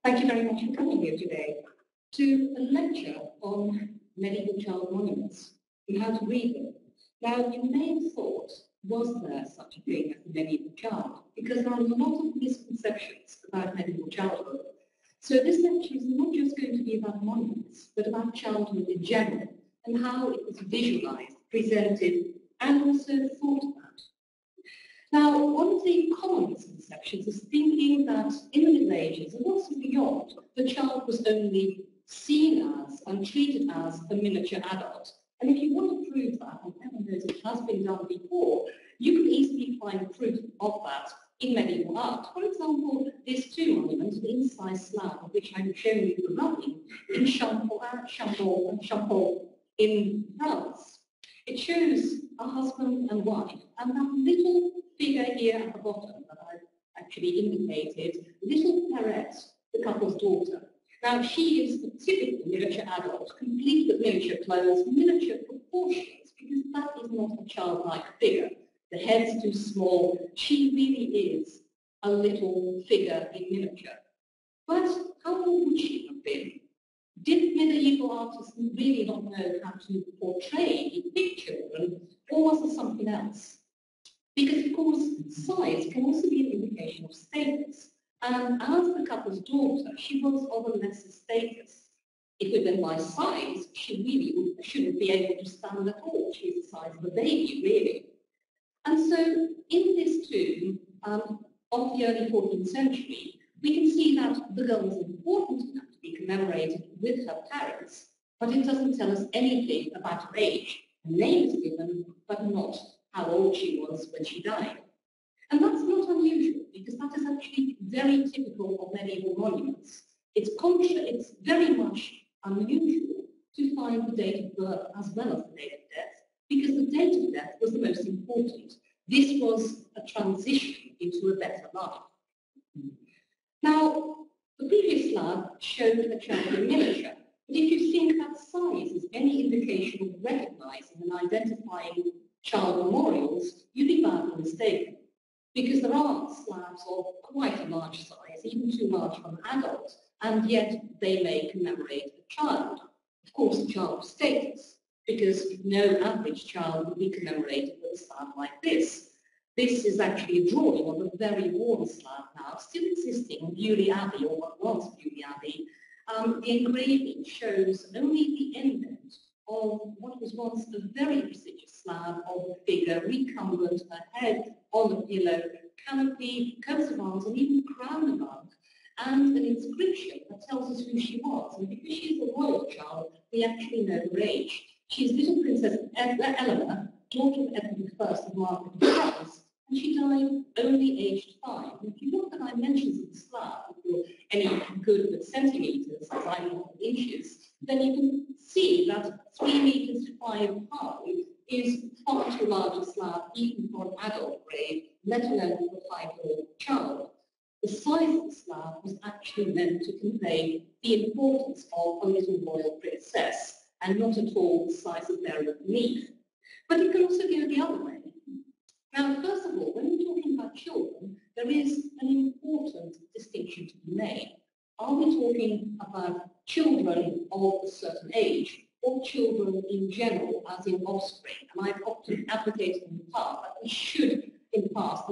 Thank you very much for coming here today to a lecture on medieval child monuments and how to read them. Now, you may have thought, was there such a thing as a medieval child? Because there are a lot of misconceptions about medieval childhood. So this lecture is not just going to be about monuments, but about childhood in general and how it was visualized, presented, and also thought about. Now, one of the common misconceptions is thinking that in the Middle Ages and also beyond, the child was only seen as and treated as a miniature adult. And if you want to prove that, and heaven knows it has been done before, you can easily find proof of that in medieval art. For example, these two monuments, the incised slab, of which I'm showing you the running, in Champol in France. It shows a husband and wife, and that little figure here at the bottom that I've actually indicated, little Perrette, the couple's daughter. Now, she is a typical miniature adult, complete with miniature clothes, miniature proportions, because that is not a childlike figure. The head's too small. She really is a little figure in miniature. But how old would she have been? Did medieval artists really not know how to portray big children, or was there something else? Because, of course, size can also be an indication of status. And as the couple's daughter, she was of a lesser status. If we went by size, she really shouldn't be able to stand at all. She's the size of a baby, really. And so in this tomb of the early 14th century, we can see that the girl was important enough to be commemorated with her parents, but it doesn't tell us anything about her age. Her name is given, but not how old she was when she died. And that's not unusual, because that is actually very typical of medieval monuments. It's very much unusual to find the date of birth as well as the date of death, because the date of death was the most important. This was a transition into a better life. Now, the previous slide showed a child in miniature, but if you think that size is any indication of recognizing and identifying child memorials, you'd be badly mistaken, because there are slabs of quite a large size, even too large for an adult, and yet they may commemorate a child. Of course, a child of status, because no average child would be commemorated with a slab like this. This is actually a drawing of a very worn slab now, still existing in Beaulieu Abbey, or what was Beaulieu Abbey. The engraving shows only the indent of what was once a very prestigious slab of a figure recumbent, her head on a pillow, canopy, coats of arms, and even crown above, and an inscription that tells us who she was. And because she's a royal child, we actually know her age. She's little Princess Eleanor, daughter of Edward I of Margaret of France, and she died only aged 5. And if you look at the dimensions of the slab, if you're any good with centimetres, as I'm not inches, then you can see that 3 meters to 5 high is far too large a slab, even for an adult grave, let alone for a 5-year-old child. The size of the slab was actually meant to convey the importance of a little royal princess, and not at all the size of their beneath. But it can also go the other way. Now, first of all, when we're talking about children, there is an important distinction to be made. Are we talking about children of a certain age, or children in general, as in offspring? And I've often advocated in the past that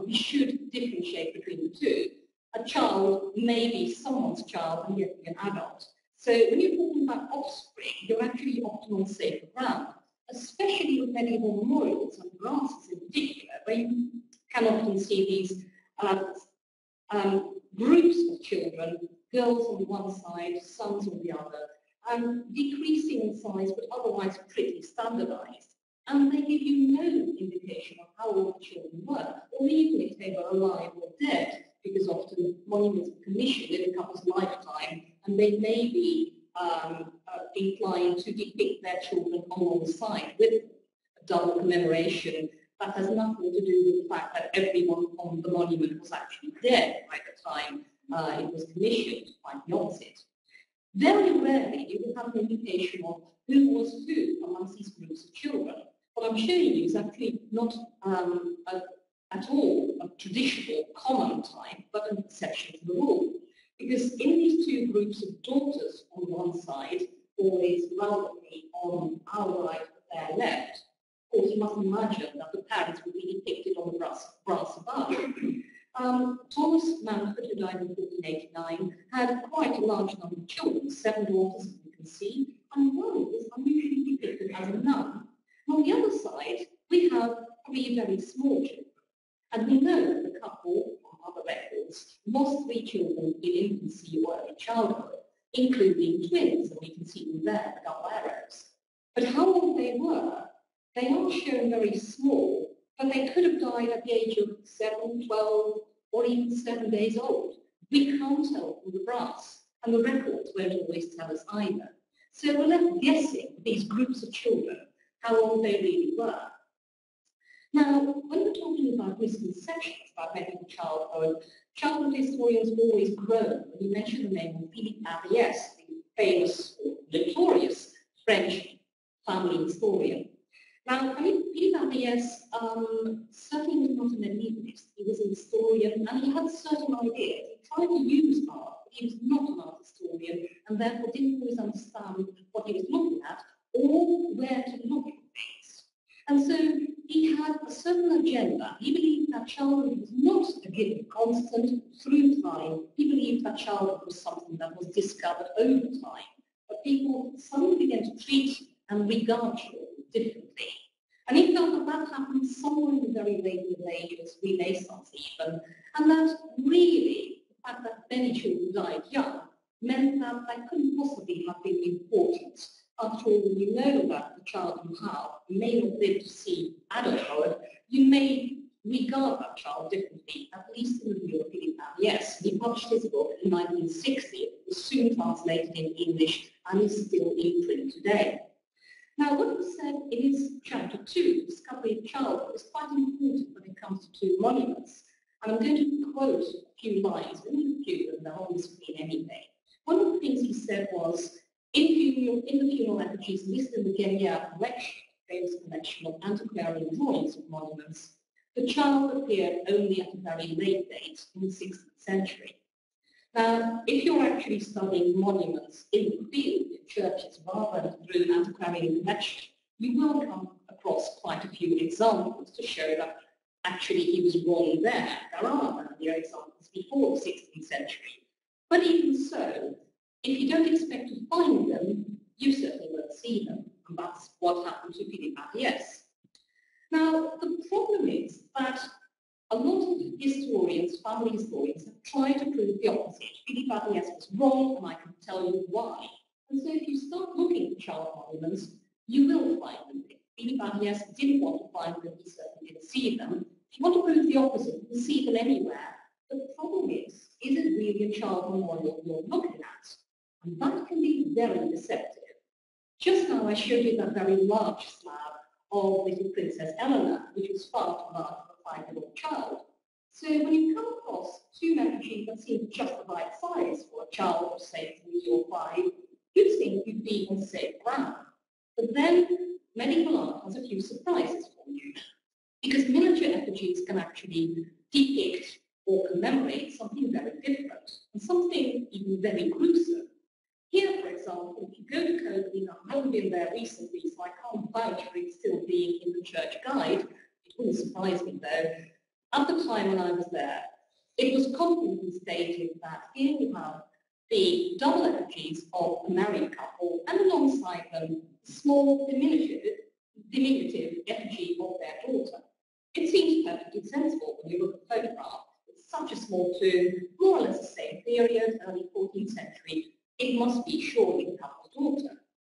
we should differentiate between the two. A child may be someone's child and yet be an adult. So when you're talking about offspring, you're actually often on safer ground, especially with medieval memorials and brasses in particular, where you can often see these groups of children, girls on one side, sons on the other, decreasing in size but otherwise pretty standardized. And they give you no indication of how old the children were, or even if they were alive or dead, because often monuments are commissioned in a couple's lifetime, and they may be inclined to depict their children alongside with a double commemoration that has nothing to do with the fact that everyone on the monument was actually dead by the time it was commissioned, quite the opposite. Very rarely you will have an indication of who was who amongst these groups of children. What I'm showing you is actually not at all a traditional common type, but an exception to the rule. Because in these two groups of daughters on one side, always randomly on our right or their left, of course you must imagine that the parents would be depicted on the brass above. Thomas Manford, who died in 1489, had quite a large number of children, 7 daughters, as you can see, and one was unusually depicted as a nun. And on the other side, we have 3 very small children. And we know that the couple, from other records, lost 3 children in infancy or early childhood, including twins, and we can see them there, the double arrows. But how old they were, they are shown very small, but they could have died at the age of 7, 12, or even 7 days old. We can't tell from the brass, and the records won't always tell us either. So we're left guessing these groups of children, how old they really were. Now, when we're talking about misconceptions about medical childhood historians have always grown when you mention the name of Philippe Aries, the famous or notorious French family historian. Now, Philippe Aries certainly was not a medievalist. He was a historian and he had certain ideas. He tried to use art, but he was not an art historian and therefore didn't always understand what he was looking at or where to look at things. And so he had a certain agenda. He believed that childhood was not a given constant through time. He believed that childhood was something that was discovered over time. But people suddenly began to treat and regard children differently. And he felt that that happened somewhere in the very late Middle Ages, Renaissance even, and that really the fact that many children died young meant that that couldn't possibly have been important. After all, you know that the child you have may not live to see adulthood, you may regard that child differently, at least in the view of Philippe Aries. He published his book in 1960. It was soon translated in English and is still in print today. Now, what was said in his chapter 2, Discovery of Childhood, is quite important when it comes to 2 monuments. And I'm going to quote a few lines, only a few, and they're on the screen anyway. One of the things he said was, in the funeral effigies listed in the Guerriere collection, famous collection of antiquarian drawings of monuments, the child appeared only at a very late date in the 16th century. Now, if you're actually studying monuments in the field, in churches, rather than through antiquarian collection, you will come across quite a few examples to show that actually he was wrong there. There are earlier examples before the 16th century. But even so, if you don't expect to find them, you certainly won't see them. And that's what happened to Philippe Aries. Now, the problem is that a lot of historians, family historians, have tried to prove the opposite. Philippe Aries was wrong, and I can tell you why. And so if you start looking for child monuments, you will find them. Philippe Aries didn't want to find them, he certainly didn't see them. If you want to prove the opposite, you can see them anywhere. The problem is it really a child memorial you're looking at? And that can be very deceptive. Just now I showed you that very large slab of little Princess Eleanor, which was far too large for a 5-year-old child. So when you come across 2 effigies that seem just the right size for a child of, say, 3 or 5, you'd think you'd be on safe ground. But then medical art has a few surprises for you, because miniature effigies can actually depict or commemorate something very different, and something even very gruesome. Here, for example, if you go to Copenhagen, I haven't been there recently, so I can't vouch for it still being in the church guide. It wouldn't surprise me, though. At the time when I was there, it was confidently stated that here you have the double effigies of a married couple, and alongside them, a small diminutive effigy of their daughter. It seems perfectly sensible when you look at the photograph. It's such a small tomb, more or less the same period, early 14th century. It must be surely the couple's daughter.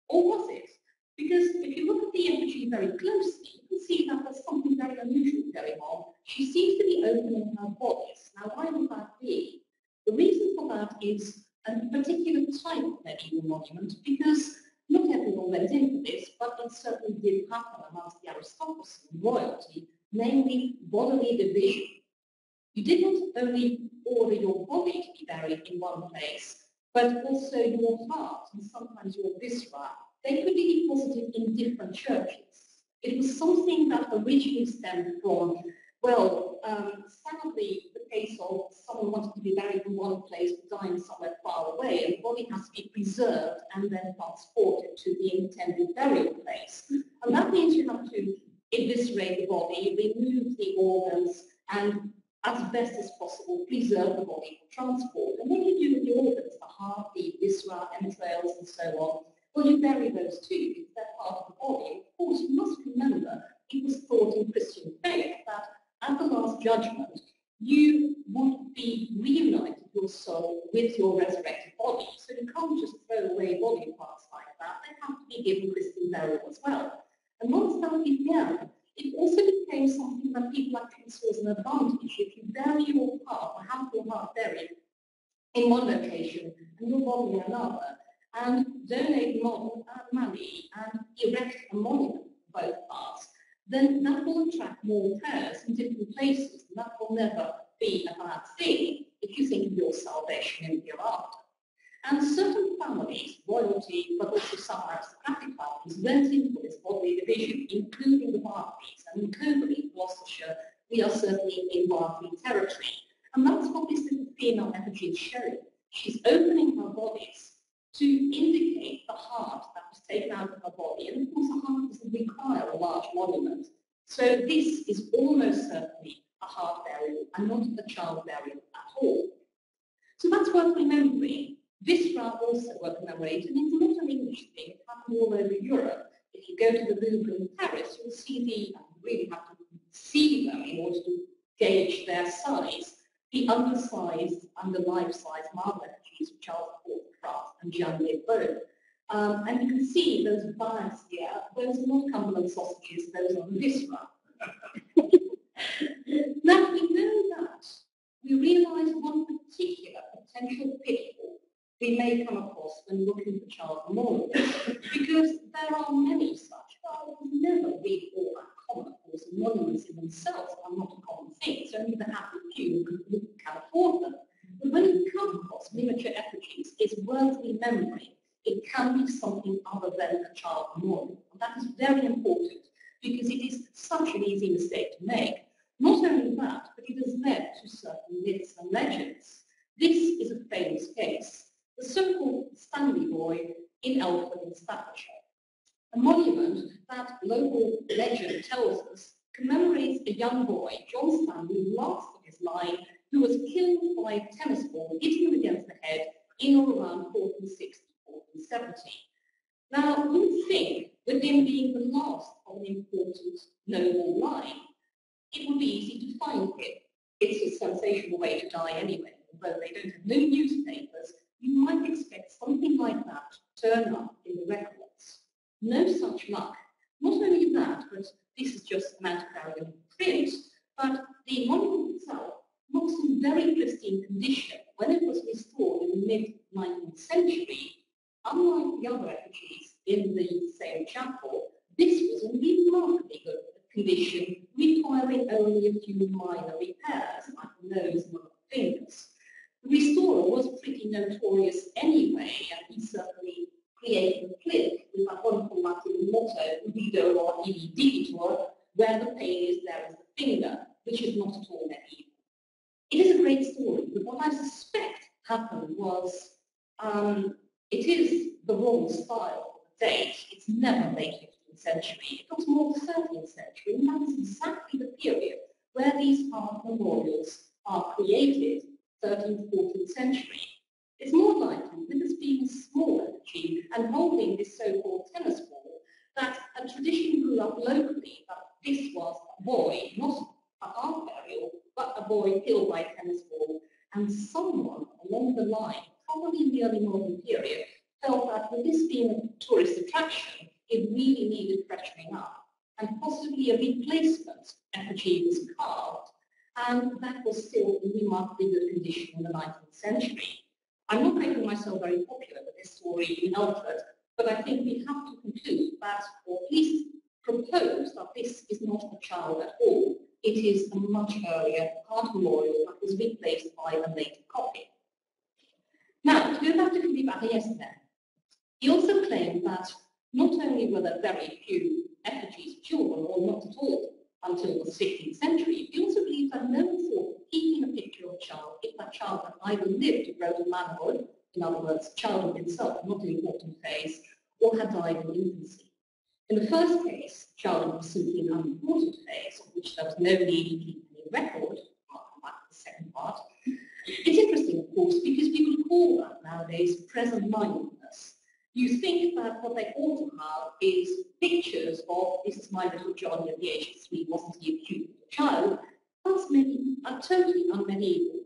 Or was it? Because if you look at the effigy very closely, you can see that there's something very unusual going on. She seems to be opening her bodice. Now, why would that be? The reason for that is a particular type of medieval monument, because not everyone went into this, but it certainly did happen amongst the aristocracy and royalty, namely bodily division. You did not only order your body to be buried in one place, but also your heart and sometimes your viscera. They could be deposited in different churches. It was something that originally stemmed from, well, sadly, the case of someone wanting to be buried in one place but dying somewhere far away, and the body has to be preserved and then transported to the intended burial place. And that means you have to eviscerate the body, remove the organs, and as best as possible preserve the body for transport. And what do you do with the organs, the heart, the viscera, entrails, and so on? Well, you bury those too, because they're part of the body. Of course, you must remember, it was thought in Christian faith that at the Last Judgment, you would be reunited your soul with your resurrected body. So you can't just throw away body parts like that. They have to be given Christian burial as well. And once that began, it also became something that people actually saw as an advantage. If you bury your heart, or have your heart buried in one location and your body in another, and donate money and erect a monument for both parts, then that will attract more prayers in different places, and that will never be a bad thing if you think of your salvation in hereafter. And certain families, royalty, but also some aristocratic families, went into this bodily division, including the Berkeleys. And in Coverley, Gloucestershire, we are certainly in Berkeley territory. And that's what this little female effigy is showing. She's opening her bodies to indicate the heart that was taken out of her body. And of course, a heart doesn't require a large monument. So this is almost certainly a heart burial and not a child burial at all. So that's worth remembering. Viscera also were commemorated, and it's not an English thing, it happened all over Europe. If you go to the Louvre in Paris, you'll see you really have to see them in order to gauge their size, the undersized, under-life-size marble effigies of Charles IV of France and Jeanne d'Arc. And you can see those bags here, those are not Cumberland sausages, those are the viscera. Now, we know that. We realise one particular potential pitfall we may come across when looking for child memorials, because there are many such, but it's never really all that common. Of course, monuments in themselves are not a common thing. It's only the happy few who can afford them. But when you come across miniature effigies, it's worth remembering it can be something other than a child memorial. And that is very important, because it is such an easy mistake to make. Not only that, but it has led to certain myths and legends. This is a famous case. The so-called Stanley Boy in Elford in Staffordshire. A monument that local legend tells us commemorates a young boy, John Stanley, last of his line, who was killed by a tennis ball hitting him against the head in or around 1460, 1470. Now, you would think, with him being the last of an important noble line, it would be easy to find him. It's a sensational way to die anyway. Although they don't have no newspapers, you might expect something like that to turn up in the records. No such luck. Not only that, but this is just an antiquarian print, but the monument itself looks in very pristine condition. When it was restored in the mid-19th century, unlike the other effigies in the same chapel, this was in remarkably good condition, requiring only a few minor repairs, like the nose and the fingers. The restorer was pretty notorious anyway, and he certainly created a clip with that wonderful Latin motto, Vido or ibi digitor, where the pain is there as the finger, which is not at all medieval. It is a great story, but what I suspect happened was it is the wrong style of the date. It's never late 15th century. It was more the 13th century, and that is exactly the period where these art memorials are created. 13th, 14th century. It's more likely, with this being a small effigy and holding this so-called tennis ball, that a tradition grew up locally that this was a boy, not a heart burial, but a boy killed by a tennis ball, and someone along the line, probably in the early modern period, felt that with this being a tourist attraction, it really needed freshening up, and possibly a replacement effigy was carved, and that was still in remarkably good condition in the 19th century. I'm not making myself very popular with this story in Elford, but I think we have to conclude that, or at least propose that this is not a child at all. It is a much earlier art memorial that was replaced by a later copy. Now, to go back to Philippe Aries then, he also claimed that not only were there very few effigies of children, or not at all, until the 16th century, he also believed that no one thought of keeping a picture of a child if that child had either lived to grow to manhood, in other words, childhood itself, not an important phase, or had died in infancy. In the first case, childhood was simply an unimportant phase, of which there was no need to keep any record. I'll come back to the second part. It's interesting, of course, because we would call that nowadays present-mindedness. You think that what they ought to have is pictures of, this is my little Johnny at the age of 3, wasn't he a cute little child? That's totally unmedieval.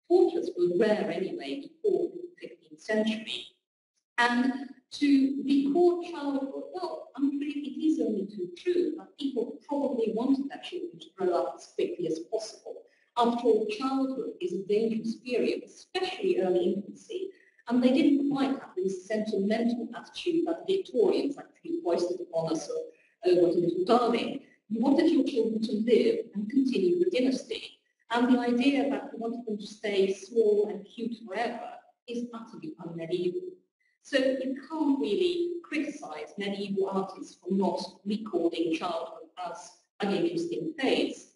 Portraits were rare anyway before the 15th century. And to record childhood, well, I'm afraid it is only too true that people probably wanted their children to grow up as quickly as possible. After all, childhood is a dangerous period, especially early infancy, and they didn't quite have this sentimental attitude that the Victorians actually foisted upon us of, oh, what a little darling. You wanted your children to live and continue the dynasty. And the idea that you wanted them to stay small and cute forever is utterly unmedieval. So you can't really criticize medieval artists for not recording childhood as an interesting phase.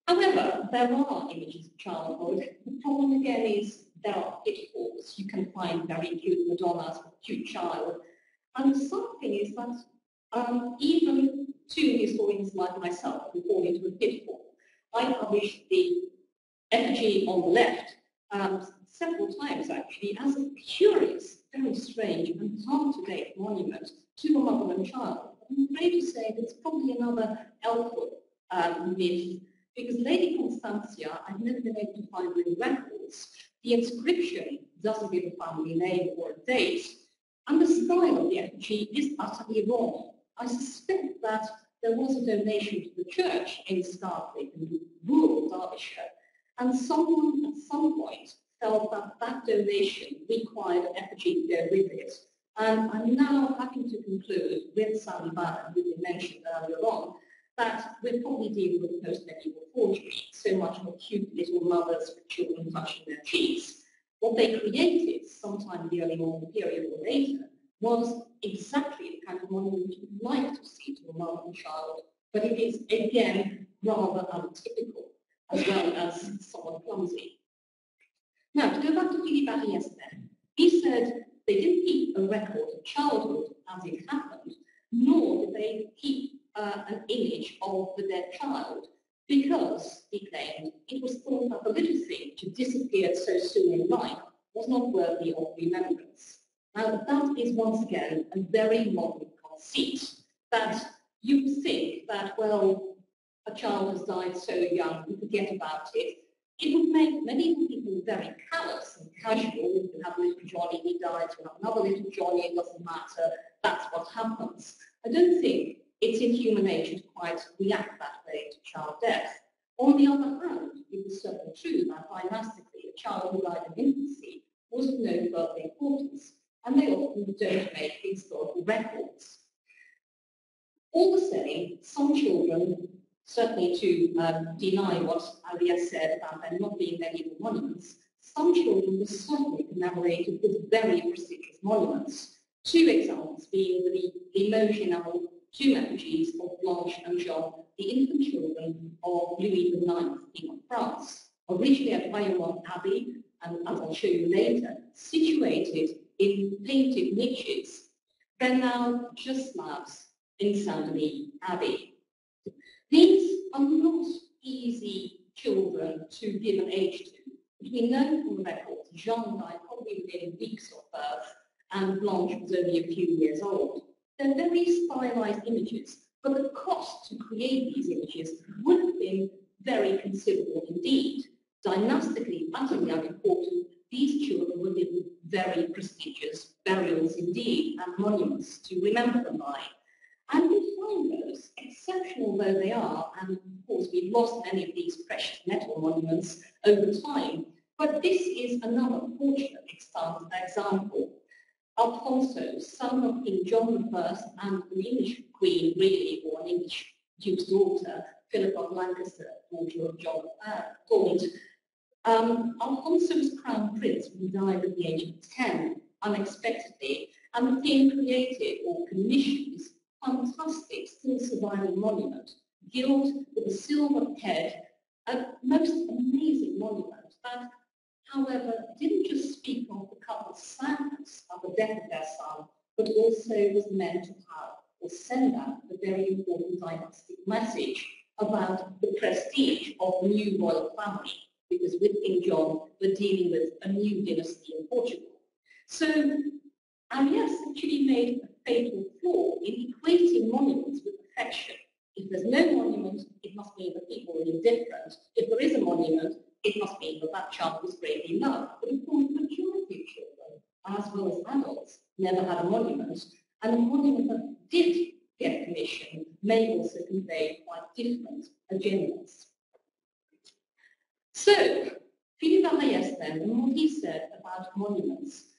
However, there are images of childhood. The problem again is there are pitfalls. You can find very cute Madonnas with a cute child. And the sad thing is that even two historians like myself who fall into a pitfall. I published the effigy on the left several times actually as a curious, very strange and hard-to-date monument to a mother and child. I'm afraid to say that it's probably another elfhood myth, because Lady Constantia, I've never been able to find any records. The inscription doesn't give a family name or a date, and the style of the effigy is utterly wrong. I suspect that there was a donation to the church in Scarthwick in rural Derbyshire, and someone at some point felt that that donation required an effigy to go with it. And I'm now having to conclude with Sally Bannon, who we mentioned earlier on, that we're probably dealing with post-medieval forgery, so much more cute little mothers with children touching their cheeks. What they created sometime in the early modern period or later was exactly the kind of monument you would like to see to a mother and child, but it is, again, rather untypical, as well as somewhat clumsy. Now, to go back to Philippe Aries then, he said they didn't keep a record of childhood as it happened, nor did they keep an image of the dead child, because, he claimed, it was thought that the little thing to disappear so soon in life was not worthy of remembrance. Now, that is once again a very modern conceit, that you think that, well, a child has died so young, you forget about it. It would make many people very callous and casual. You have little Johnny, he died, you have another little Johnny, it doesn't matter, that's what happens. I don't think it's in human nature to quite react that way to child death. On the other hand, it is certainly true that dynastically, a child who died in infancy was of no further importance, and they often don't make historical records. All the same, some children, certainly to deny what Aries said about there not being medieval monuments, some children were certainly commemorated with very prestigious monuments. Two examples being the Limoges tomb effigies of Blanche and Jean, the infant children of Louis IX, King of France, originally at Bayonne Abbey, and as I'll show you later, situated in painted niches. They're now just slabs in Saint-Denis Abbey. These are not easy children to give an age to. We know from the records, Jean died probably within weeks of birth, and Blanche was only a few years old. They're very stylized images, but the cost to create these images would have been very considerable indeed. Dynastically, utterly unimportant, these children were given very prestigious burials indeed, and monuments to remember them by. And we find those, exceptional though they are, and of course we've lost many of these precious metal monuments over time, but this is another fortunate example. Alfonso, son of King John I and an English queen, really, or an English duke's daughter, Philip of Lancaster, daughter of John Gaunt. Alfonso was crown prince when he died at the age of 10, unexpectedly, and the king created or commissioned this fantastic still surviving monument gilt with a silver head, a most amazing monument that, however, didn't just speak of the couple's sadness of the death of their son, but also was meant to have or send out a very important dynastic message about the prestige of the new royal family, because with King John, we're dealing with a new dynasty in Portugal. So Aries actually made a fatal flaw in equating monuments with affection. If there's no monument, it must mean that people are indifferent. If there is a monument, it must mean that that child was greatly loved. But of course, the majority of children, as well as adults, never had a monument. And a monument that did get commissioned may also convey quite different agendas. So, Philippe Aries then, and what he said about monuments,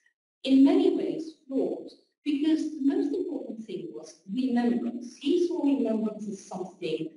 in many ways flawed, because the most important thing was remembrance. He saw remembrance as something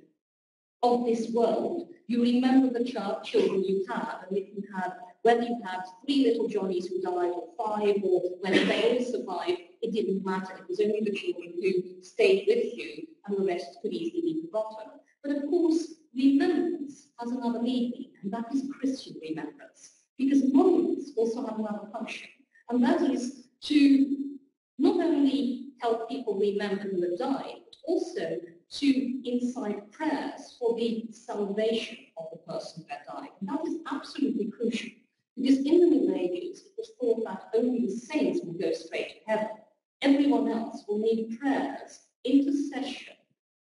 of this world. You remember the children you had, and if you had, whether you had 3 little Johnnies who died, or 5, or whether they all survived, it didn't matter. It was only the children who stayed with you, and the rest could easily be forgotten. But of course, remembrance has another meaning, and that is Christian remembrance, because monuments also have another function, and that is to not only help people remember who have died, but also to incite prayers for the salvation of the person who had died. And that is absolutely crucial, because in the Middle Ages, it was thought that only the saints would go straight to heaven. Everyone else will need prayers, intercession,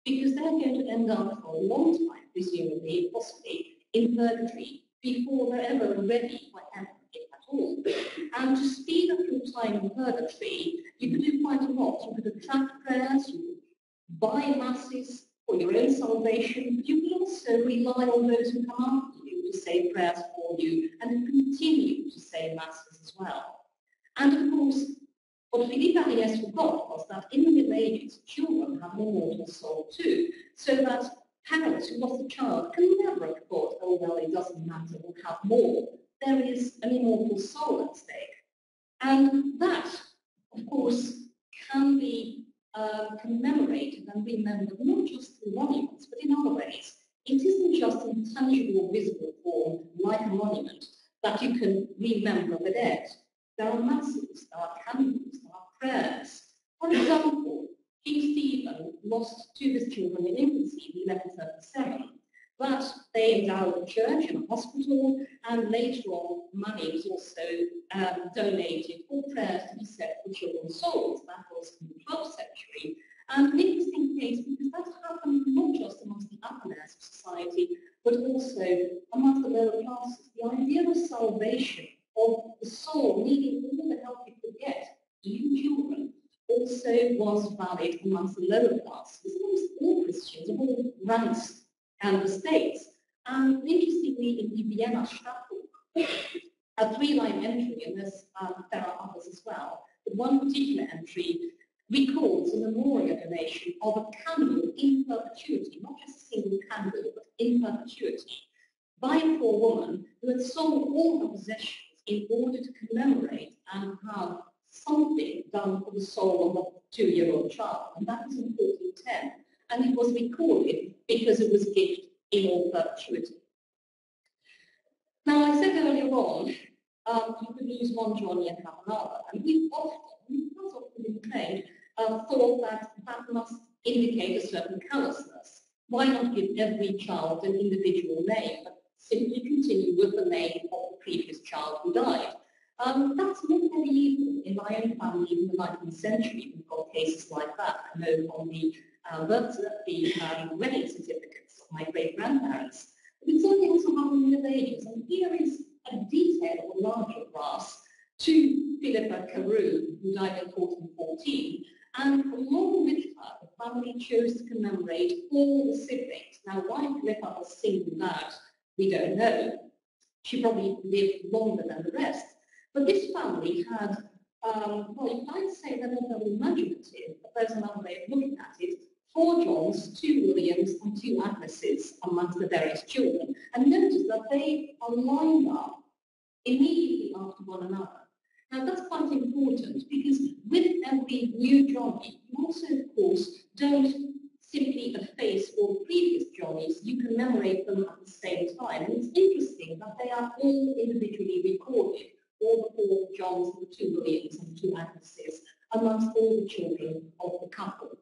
because they're going to end up for a long time, presumably, possibly, in purgatory, before they're ever ready for heaven, if at all. And to speed up your time in purgatory, you could do quite a lot. You could attract prayers, you could buy masses for your own salvation, but you could also rely on those who come after you to say prayers for you and continue to say masses as well. And of course, what Philippe Aries forgot was that in the Middle Ages, children have an immortal soul too, so that parents who lost a child can never have thought, oh well, it doesn't matter, we'll have more. There is an immortal soul at stake. And that, of course, can be commemorated and remembered not just through monuments, but in other ways. It isn't just in tangible, visible form, like a monument, that you can remember the dead. There are masses, there are candles, there are prayers. For example, King Stephen lost 2 of his children in infancy in 1137, but they endowed a church and a hospital, and later on money was also donated for prayers to be said for children's souls. That was in the 12th century. And an interesting case, because that happened not just amongst the upper layers of society, but also amongst the lower classes. The idea of salvation, of the soul needing all the help it could get, even children, also was valid amongst the lower classes, amongst all Christians of all ranks and estates. And interestingly, in the Vienna Stadtbuch, a 3-line entry, and there are others as well, but one particular entry records a memorial donation of a candle in perpetuity, not just a single candle, but in perpetuity, by a poor woman who had sold all her possessions in order to commemorate and have something done for the soul of a 2-year-old child. And that was in 1410. And it was recorded because it was a gift in all perpetuity. Now, I said earlier on, you could lose one Johnny and have another. And we've quite often been trained, thought that that must indicate a certain callousness. Why not give every child an individual name, but simply continue with the name of the previous child who died? That's not very easy. In my own family, in the 19th century, we've got cases like that. I know on the wedding certificates of my great-grandparents. But it's only also happened in the Middle Ages, and here is a detail of a larger class to Philippe Aries, who died in 1414, and along with her, the family chose to commemorate all the siblings. Now, why Philippe was singled out, we don't know. She probably lived longer than the rest. But this family had, well, you might say they're not very imaginative, but there's another way of looking at it. 4 Johns, 2 Williams, and 2 Agneses amongst the various children. And notice that they are lined up immediately after one another. Now, that's quite important, because with every new Johnny, you also, of course, don't simply efface all the previous amongst all the children of the couple.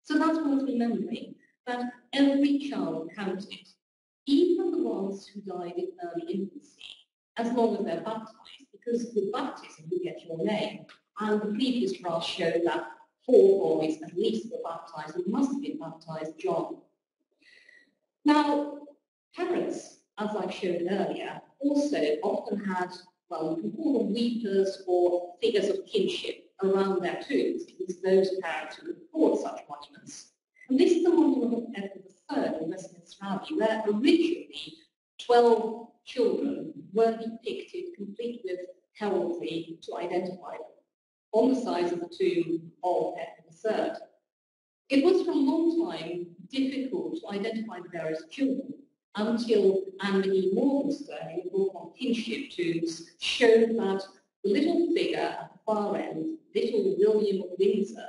So that's worth remembering, that every child counted, even the ones who died in early infancy, as long as they're baptized, because with baptism you get your name. And the previous graph showed that 4 boys at least were baptized, and must have been baptized John. Now, parents, as I showed earlier, also often had, well, you can call them weepers or figures of kinship around their tombs. It was those parents who could afford such monuments. And this is the monument of Edward III in Westminster Abbey, where originally 12 children were depicted complete with heraldry to identify them on the sides of the tomb of Edward III. It was for a long time difficult to identify the various children until Anne-Marie Morgenstern in the book on kinship tombs showed that the little figure at the far end, little William of Windsor,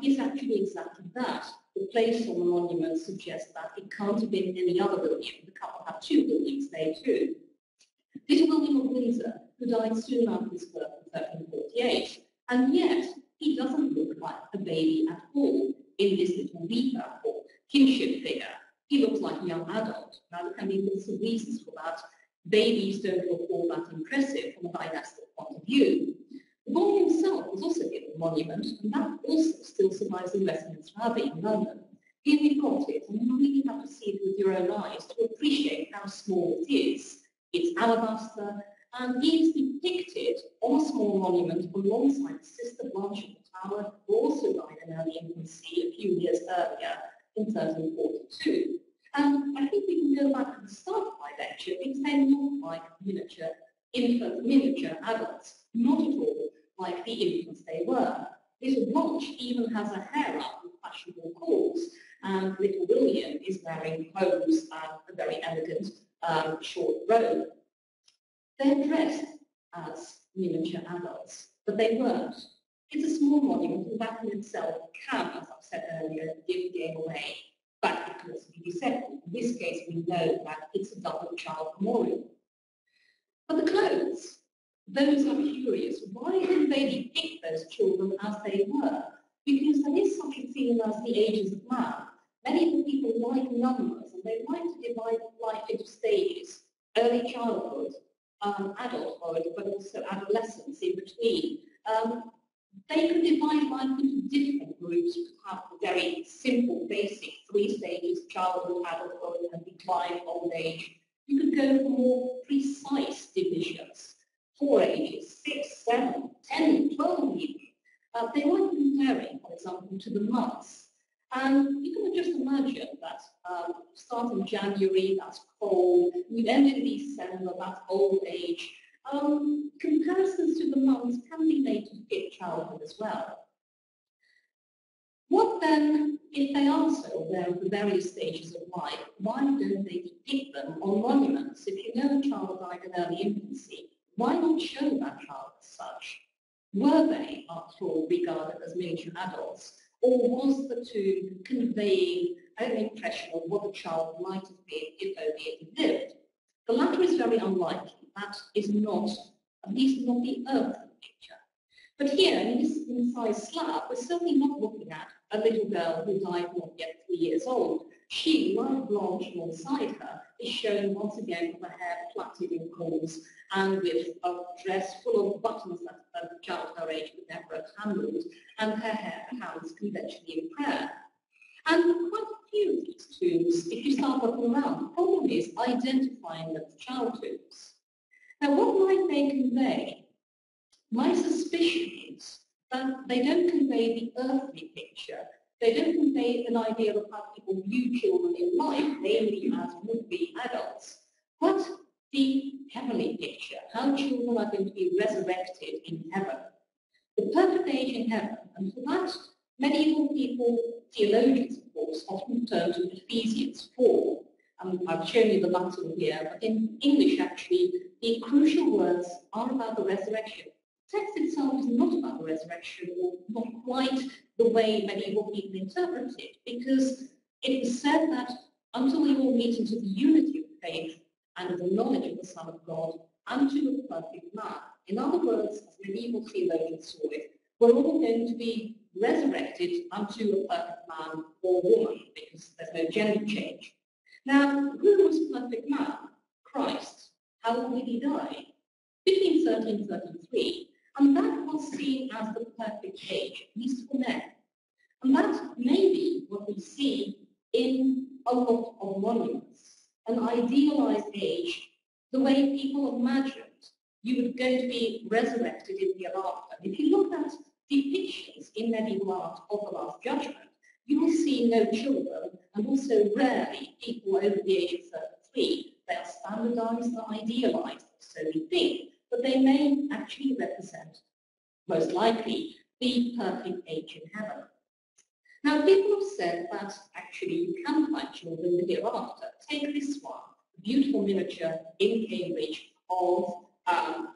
is actually exactly that. The place on the monument suggests that it can't have been any other William. The couple had 2 Williams there too. Little William of Windsor, who died soon after his birth in 1348, and yet he doesn't look like a baby at all in this little weeper or kinship figure. He looks like a young adult. Now, there can be some reasons for that. Babies don't look all that impressive from a dynastic point of view. The boy himself was also given a monument, and that also still survives in Westminster Abbey in London. Here we've got it, and you really have to see it with your own eyes to appreciate how small it is. It's alabaster, and he is depicted on a small monument alongside his sister Blanche of the Tower, who also died in early infancy a few years earlier in 1342. And I think we can go back to the start of my lecture because they look like miniature infant, miniature adults, not at all like the infants they were. Little Blanche even has a hair up with fashionable curls, and little William is wearing hose and a very elegant short robe. They're dressed as miniature adults, but they weren't. It's a small monument, and that in itself can, as I've said earlier, give the game away. But it can also be deceptive. In this case, we know that it's a double child memorial. But the clothes, those are curious. Why didn't they depict those children as they were? Because there is such a thing as the ages of man. Many of the people like numbers, and they like to divide life into stages. Early childhood, adulthood, but also adolescence in between. They could divide life into different groups. You could have the very simple, basic 3 stages: childhood, adulthood, and decline, old age. You could go for more precise divisions, 4 ages, 6, 7, 10, 12 even. They might be comparing, for example, to the months. And you can just imagine that starting January, that's cold, we end in December, that's old age. Comparisons to the months can be made to fit childhood as well. What then, if they are so, they're the various stages of life, why don't they depict them on monuments? If you know a child died in early infancy, why not show that child as such? Were they, after all, regarded as miniature adults? Or was the tomb conveying an impression of what the child might have been if only it had lived? The latter is very unlikely. That is not, at least not the earthly picture. But here, in this incised slab, we're certainly not looking at a little girl who died not yet 3 years old. She, like Blanche alongside her, is shown once again with her hair plaited in curls and with a dress full of buttons that a child her age would never have handled, and her hands conventionally in prayer. And quite a few of these tombs, if you start looking around, the problem is identifying them as child tombs. Now, what might they convey? My suspicion is that they don't convey the earthly picture. They don't convey an idea of how people view children in life, namely as would-be adults, but the heavenly picture, how children are going to be resurrected in heaven. The perfect age in heaven, and for that, medieval people, theologians of course, often turn to Ephesians 4. I've shown you the Latin here, but in English actually, the crucial words are about the resurrection. The text itself is not about the resurrection, or not quite the way medieval people interpret it, because it was said that until we all meet into the unity of faith and the knowledge of the Son of God, unto the perfect man. In other words, as medieval theologians saw it, we're all going to be resurrected unto a perfect man or woman, because there's no gender change. Now, who was perfect man? Christ. How did he die? Between 1333, and that was seen as the perfect age, at least for men. And that may be what we see in a lot of monuments, an idealized age, the way people imagined you were going to be resurrected in the hereafter. If you look at depictions in medieval art of the Last Judgment, you will see no children, and also rarely people over the age of 33. They are standardized and idealized, so we think, but they may actually represent, most likely, the perfect age in heaven. Now, people have said that actually you can find children in the hereafter. Take this one, a beautiful miniature in Cambridge of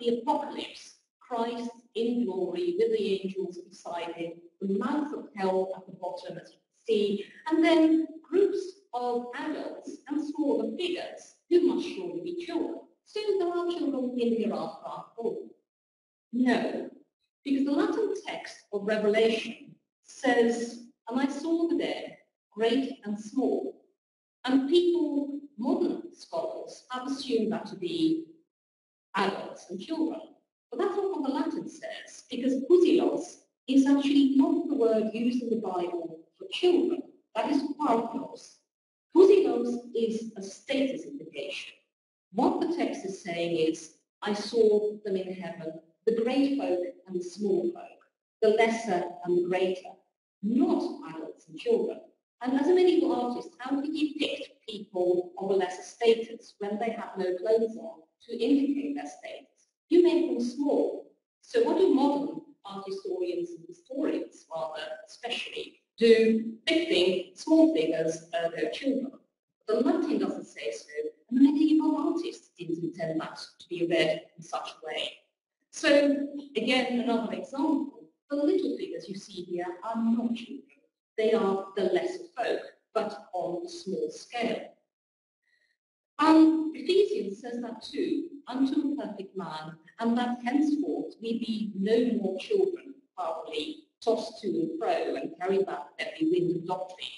the apocalypse. Christ in glory with the angels beside him, the mouth of hell at the bottom, as you can see, and then groups of adults and smaller figures who must surely be children. So there are children in the hereafter after all. No, because the Latin text of Revelation says, and I saw the dead, great and small. And people, modern scholars, have assumed that to be adults and children. But that's not what the Latin says, because pusilos is actually not the word used in the Bible for children. That is parthos. Pusilos is a status indication. What the text is saying is, I saw them in heaven, the great folk and the small folk, the lesser and the greater, not adults and children. And as a medieval artist, how do you depict people of a lesser status when they have no clothes on to indicate their status? You make them small. So what do modern art historians and historians, rather especially, do? They think small figures are their children. The Latin doesn't say so, and the medieval artists didn't intend that to be read in such a way. So, again, another example, the little figures you see here are not children. They are the lesser folk, but on a small scale. Ephesians says that too, unto a perfect man, and that henceforth we be no more children, probably tossed to and fro and carried about every wind of doctrine.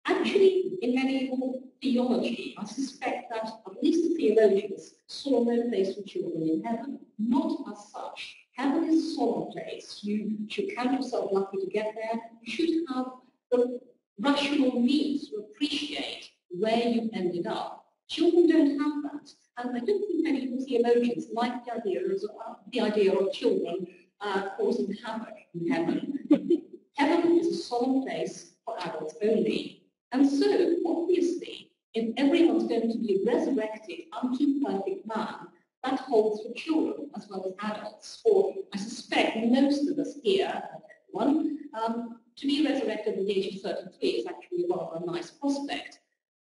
Actually, in medieval theology, I suspect that at least the theologians saw no place for children in heaven, not as such. Heaven is a solemn place. You should count yourself lucky to get there. You should have the rational means to appreciate where you've ended up. Children don't have that. And I don't think medieval theologians like the idea of children causing havoc in heaven. Heaven is a solemn place for adults only. And so, obviously, if everyone's going to be resurrected unto perfect man, that holds for children as well as adults. For I suspect most of us here, everyone, to be resurrected at the age of 33 is actually rather a nice prospect.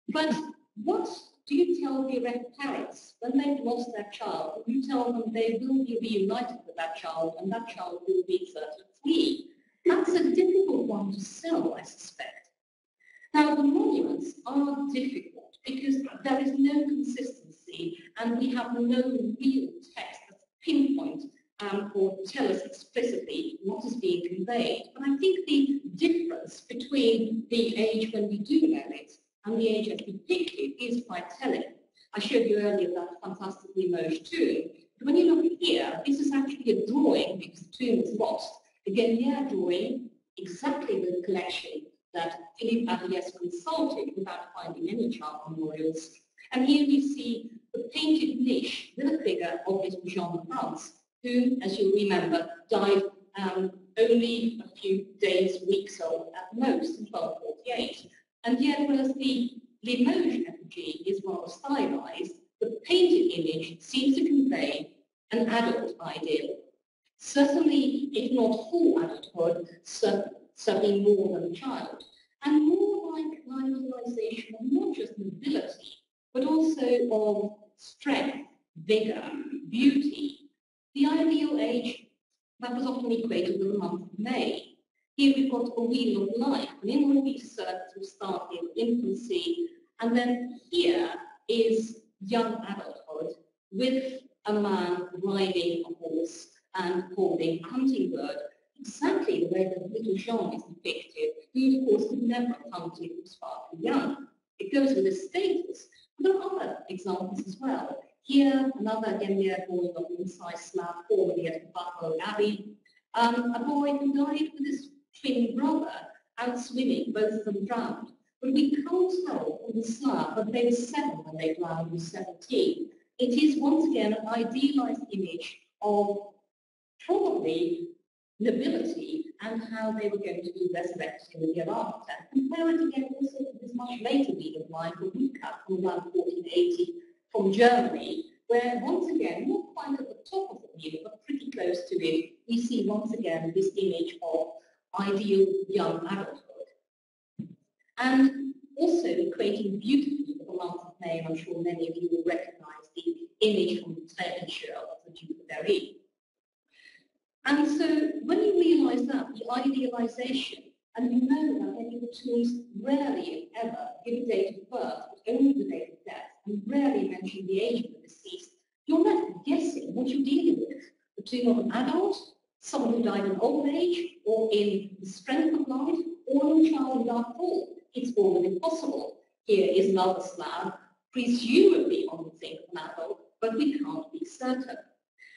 But what do you tell the erect parents when they've lost their child? You tell them they will be reunited with that child, and that child will be 33. That's a difficult one to sell, I suspect. Now, the monuments are difficult because there is no consistency and we have no real text that pinpoint or tell us explicitly what is being conveyed. But I think the difference between the age when we do know it and the age as depicted is quite telling. I showed you earlier that fantastic Limoges tomb. But when you look here, this is actually a drawing because the tomb is lost. Again, here drawing exactly the collection that Philippe Aries consulted without finding any child memorials. And here we see the painted niche with a figure of Little Jean de France, who, as you'll remember, died only a few days, weeks old at most in 1248. And yet, whereas the Limoges effigy is rather stylized, the painted image seems to convey an adult ideal. Certainly, if not full adulthood, certainly more than a child, and more like an idealization of not just nobility, but also of strength, vigor, beauty. The ideal age that was often equated with the month of May. Here we've got a wheel of life, and in all these circles we start in infancy, and then here is young adulthood with a man riding a horse and holding a hunting bird. where the little Jean is depicted, who of course could never have hunted, was far too young. It goes with his status. There are other examples as well. Here, another, again, the boy of an incised slab, formerly at Buffalo Abbey. A boy who died with his twin brother out swimming, both of them drowned. But we can't tell from the slab that they were 7 when they drowned, was 17. It is once again an idealized image of probably nobility and how they were going to be resurrected in the hereafter. Compare it again also to this much later read of mine, the Woodcut from around 1480 from Germany, where once again, not quite at the top of the view, but pretty close to it, we see once again this image of ideal young adulthood. And also equating beautifully with the month of May, and I'm sure many of you will recognize the image from the Treasure of the Duke of Berry. And so when you realize that, the idealization, and you know that many cartoons rarely, if ever, give a date of birth, but only the date of death, and rarely mention the age of the deceased, you're left guessing what you're dealing with. The tomb of an adult, someone who died in old age, or in the strength of life, or a child without fault. It's all impossible. Here is another slab, presumably on the thing of an adult, but we can't be certain.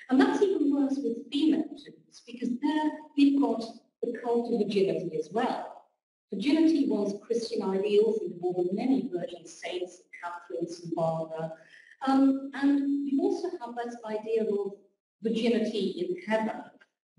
And that's even worse with female tombs, because there we've got the cult of virginity as well. Virginity was Christian ideals involving many virgin saints, Catherine, St. Barbara. And we also have this idea of virginity in heaven,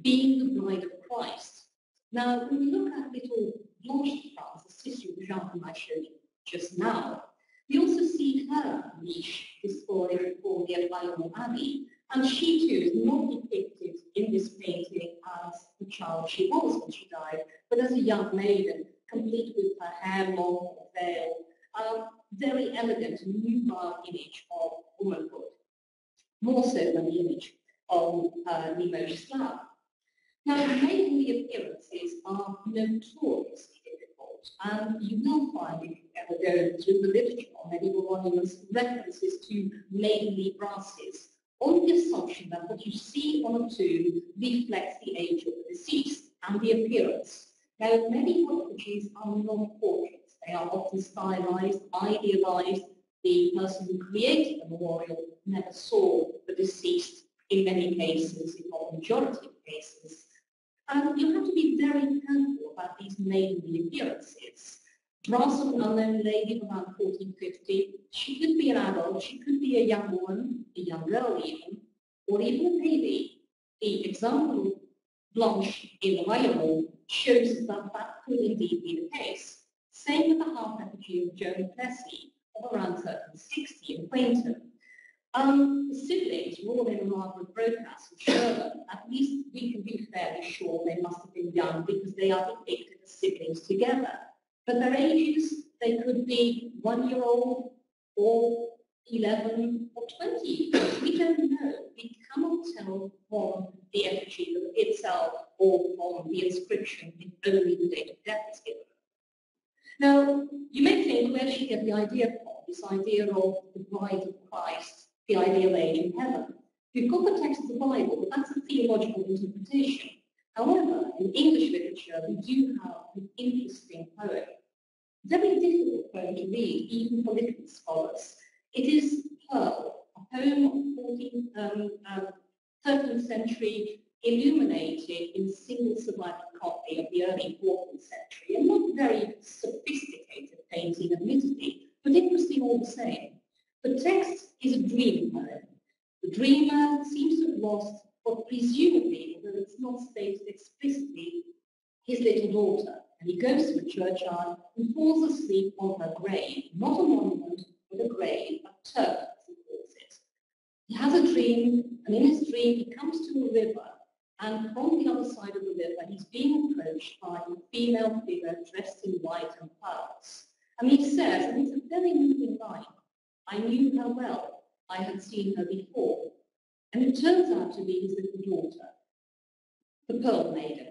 being the bride of Christ. Now, when we look at little Blanche de France, the sister of Jean whom I showed you just now, we also see her niche displayed for the Bayonne Abbey, and she too is not depicted in this painting as the child she was when she died, but as a young maiden, complete with her hair long, veil, very elegant and nubile image of womanhood, more so than the image of Limoges slab. Now, maidenly appearances are notoriously difficult, and you will find, if you ever go through the literature on medieval monuments, references to maidenly brasses, on the assumption that what you see on a tomb reflects the age of the deceased and the appearance. Now, medieval effigies are not portraits. They are often stylized, idealized. The person who created the memorial never saw the deceased in many cases, if not the majority of cases. And you have to be very careful about these maidenly appearances. Brass of an unknown lady of around 1450, she could be an adult, she could be a young woman, a young girl even, or even a baby. The example of Blanche in Bayonne shows that that could indeed be the case. Same with the half effigy of Joan Plessy of around 1360 in Quainton. The siblings, Roland and Margaret Brocas and Sherman, at least we can be fairly sure they must have been young because they are depicted as siblings together. But their ages, they could be 1-year-old or 11 or 20. We don't know. We cannot tell from the effigy itself or from the inscription if only the date of death is given. Now, you may think, where did she get the idea from? This idea of the bride of Christ, the ideal age in heaven. We've got the text of the Bible, but that's a theological interpretation. However, in English literature, we do have an interesting poem. Very difficult poem to read, even for literary scholars. It is Pearl, a poem of 13th century, illuminated in single surviving copy of the early 14th century, and not very sophisticated painting, admittedly, but interesting all the same. The text is a dream poem. The dreamer seems to have lost, what presumably, although it's not stated explicitly, his little daughter, and he goes to a churchyard and falls asleep on her grave, not a monument, but a grave, a turf, as he calls it. He has a dream, and in his dream he comes to a river, and from the other side of the river he's being approached by a female figure dressed in white and pearls. And he says, and it's a very moving line, "I knew her well, I had seen her before." And it turns out to be his little daughter, the Pearl Maiden.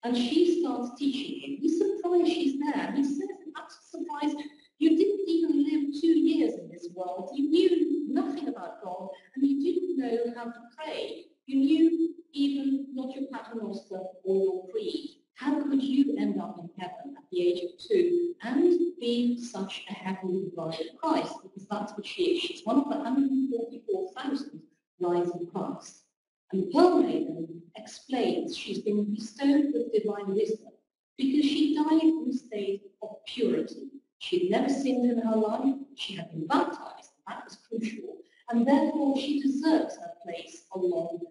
And she starts teaching him. He's surprised she's there. He says, "I'm surprised you didn't even live 2 years in this world. You knew nothing about God, and you didn't know how to pray. You knew even not your paternoster or your creed. How could you end up in heaven at the age of 2 and be such a heavenly bride of Christ? Because that's what she is. She's one of the 144,000 brides of Christ. And the Pearl Maiden explains she's been bestowed with divine wisdom because she died in a state of purity. She'd never sinned in her life. She had been baptized. That was crucial. And therefore she deserves her place along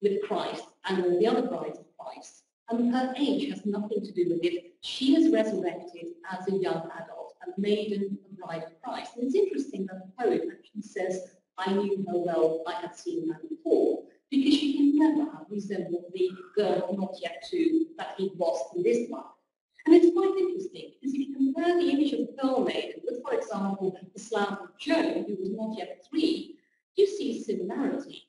with Christ and all the other brides of Christ. And her age has nothing to do with it. She is resurrected as a young adult, a maiden, a bride of Christ. And it's interesting that the poet actually says, I knew her well, I had seen her before, because she can never have resembled the girl not yet 2 that he was in this life. And it's quite interesting, because if you compare the image of the Pearl Maiden with, for example, the slab of Joan, who was not yet 3, you see similarities.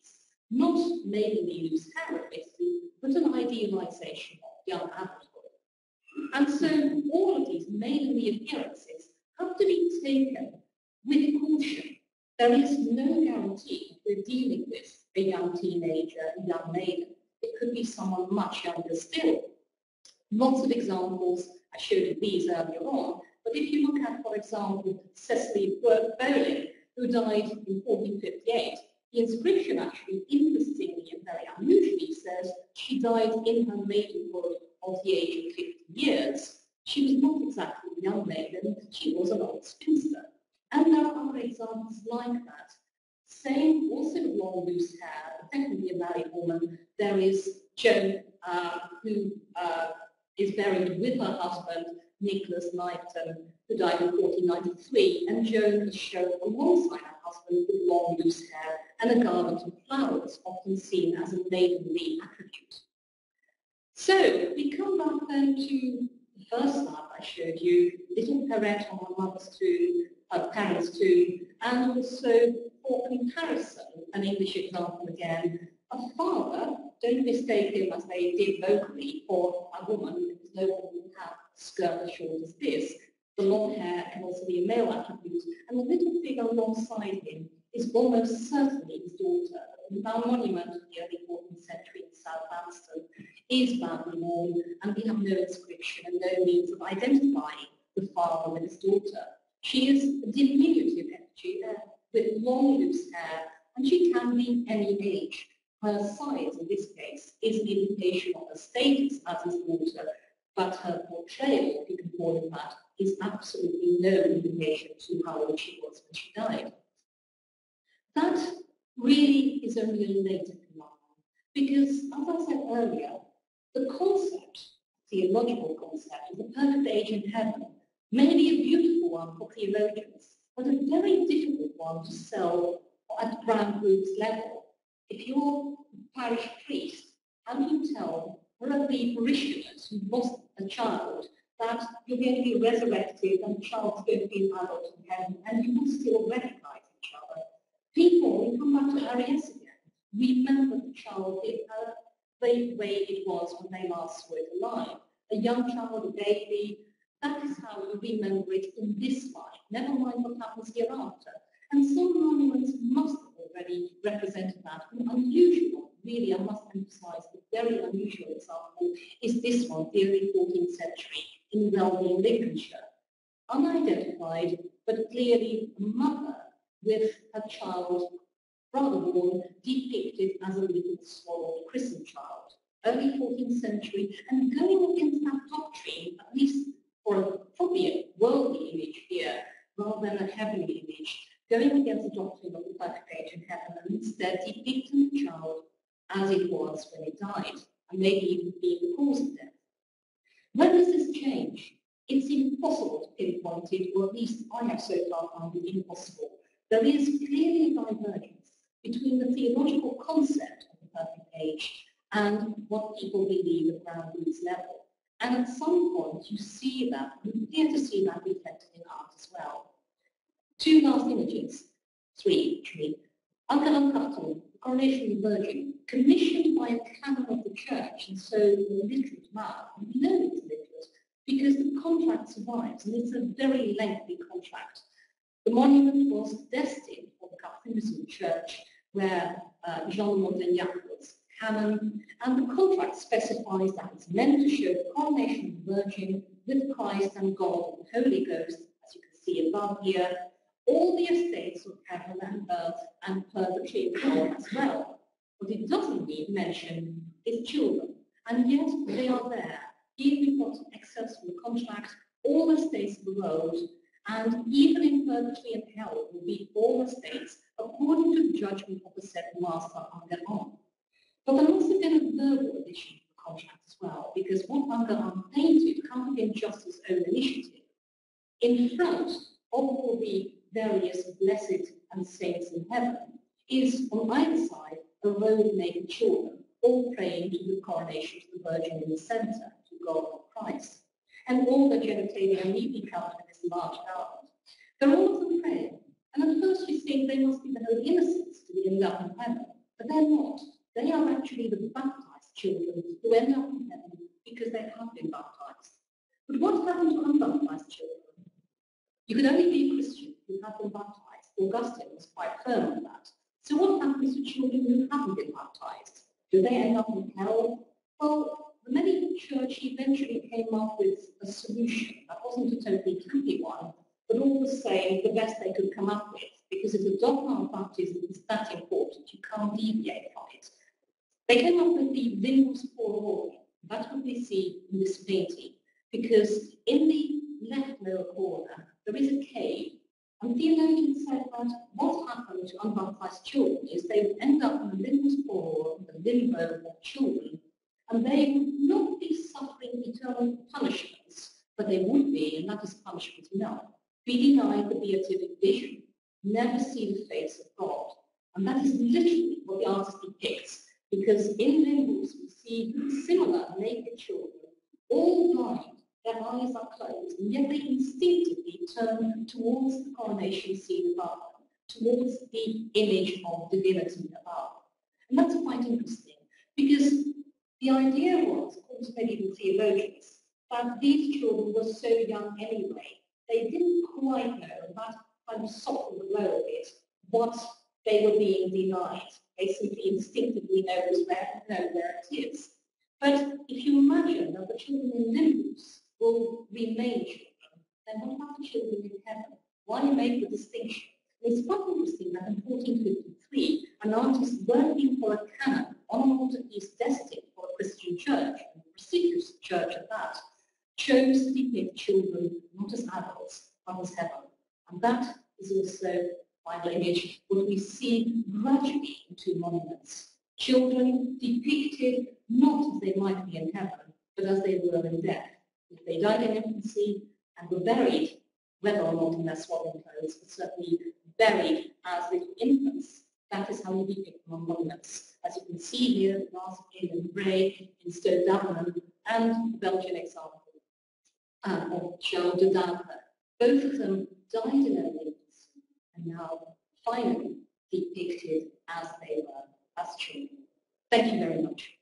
Not maidenly loose hair, obviously, but an idealization of young adulthood. And so all of these maidenly appearances have to be taken with caution. There is no guarantee that we're dealing with a young teenager, a young maiden. It could be someone much younger still. Lots of examples, I showed you these earlier on, but if you look at, for example, Cecily Bowling, who died in 1458, the inscription actually, interestingly and very unusually, says she died in her maidenhood of the age of 50 years. She was not exactly a young maiden, she was an old spinster. And there are other examples like that. Same, also with long loose hair, technically a married woman. There is Joan, who is buried with her husband, Nicholas Knighton, who died in 1493, and Joan is shown alongside her husband with long loose hair and a garland of flowers, often seen as a maidenly attribute. So we come back then to the first slide I showed you, little Perrette on her mother's tomb, her parents' tomb, and also for comparison, an English example again, a father, don't mistake him as they did locally for a woman, because no one would have a skirt as short as this. The long hair can also be a male attribute, and the little figure alongside him is almost certainly his daughter. The monument of the early 14th century in Southampton is badly worn, and we have no inscription and no means of identifying the father with his daughter. She is a diminutive effigy with long loose hair, and she can be any age. Her size, in this case, is an indication of her status as his daughter, but her portrayal, if you can call it that, is absolutely no indication to how old she was when she died. That really is only a later phenomenon, because, as I said earlier, the concept, theological concept, of the perfect age in heaven may be a beautiful one for theologians, but a very difficult one to sell at ground-roots level. If you're a parish priest, how do you tell one of the parishioners who lost a child that you're going to be resurrected and the child's going to be an adult in heaven, and you will still recognize each other? People, we come back to Aries again, remember the child the way it was when they last saw it alive. A young child, a baby, that is how you remember it in this life, never mind what happens hereafter. And some monuments must have already represented that. An unusual, really, I must emphasize, the very unusual example is this one, the early 14th century in Welby in Lincolnshire. Unidentified, but clearly a mother with her child, rather worn, depicted as a little swallowed christened child. Early 14th century, and going against that doctrine, at least for probably a worldly image here, rather than a heavenly image, going against the doctrine of the perfect age in heaven, and instead depicting the child as it was when it died, and maybe even being the cause of death. When does this change? It's impossible to pinpoint it, or at least I have so far found it impossible. There is clearly a divergence between the theological concept of the perfect age and what people believe at ground roots level. And at some point you see that, you appear to see that reflected in art as well. Two last images, 3 actually. Ankaran Coronation of the Virgin, commissioned by a canon of the church, and so in a literate manner. We know it's literate because the contract survives, and it's a very lengthy contract. The monument was destined for the Catholicism Church, where Jean de Montaignac was canon, and the contract specifies that it's meant to show the coronation of the Virgin with Christ and God and the Holy Ghost, as you can see above here, all the estates of heaven and earth and purgatory of God as well. What it doesn't mention is children, and yet they are there. Here we've got excerpts from the contract, all the states of the world, and even in purgatory and hell will be all the states according to the judgment of the said master under on. But there must have been a verbal addition to the contract as well, because what under on painted can't have been just his own initiative. In front of all the various blessed and saints in heaven is on either side a row of naked children, all praying to the coronation of the Virgin in the centre, to God or Christ. And all the genitalia neatly covered in this large garment. They're all of them praying. And at first you think they must be the holy innocents to end up in heaven. But they're not. They are actually the baptized children who end up in heaven because they have been baptized. But what happened to unbaptized children? You can only be a Christian who have been baptized. Augustine was quite firm on that. So what happens to children who haven't been baptized? Do they end up in hell? Well, the medieval church eventually came up with a solution. That wasn't a totally happy one, but all the same, the best they could come up with, because if the dogma of baptism is that important, you can't deviate from it. They came up with the limbus fororum. That's what we see in this painting, because in the left lower corner, there is a cave, and theologians said that what happened to unbaptized children is they would end up in the limbus fororum, the limbo of children, and they would not be suffering eternal punishments, but they would be, and that is punishment enough, be denied the beatific vision, never see the face of God. And that is literally what the artist depicts, because in limbus we see similar naked children, all blind, their eyes are closed, and yet they instinctively turn towards the coronation scene above them, towards the image of divinity above. And that's quite interesting, because the idea was, according to medieval theologians, that these children were so young anyway, they didn't quite know, and that kind of softened the blow a bit, what they were being denied. They simply instinctively know where it is. But if you imagine that the children in limbus will remain children, then what about the children in heaven? Why make the distinction? It's quite interesting that in 1453, an artist working for a canon on an altarpiece destined for a Christian church, and a prestigious church at that, chose to depict children not as adults, but as heaven. And that is also, final image, what we see gradually into monuments. Children depicted not as they might be in heaven, but as they were in death. If they died in infancy and were buried, whether or not in their swaddling clothes, but certainly buried as little infants, that is how we depict them on monuments. As you can see here, the glass in Bray, in Stowe-Davenham, and the Belgian example of Charles de Davenham. Both of them died in their infancy and now finally depicted as they were as children. Thank you very much.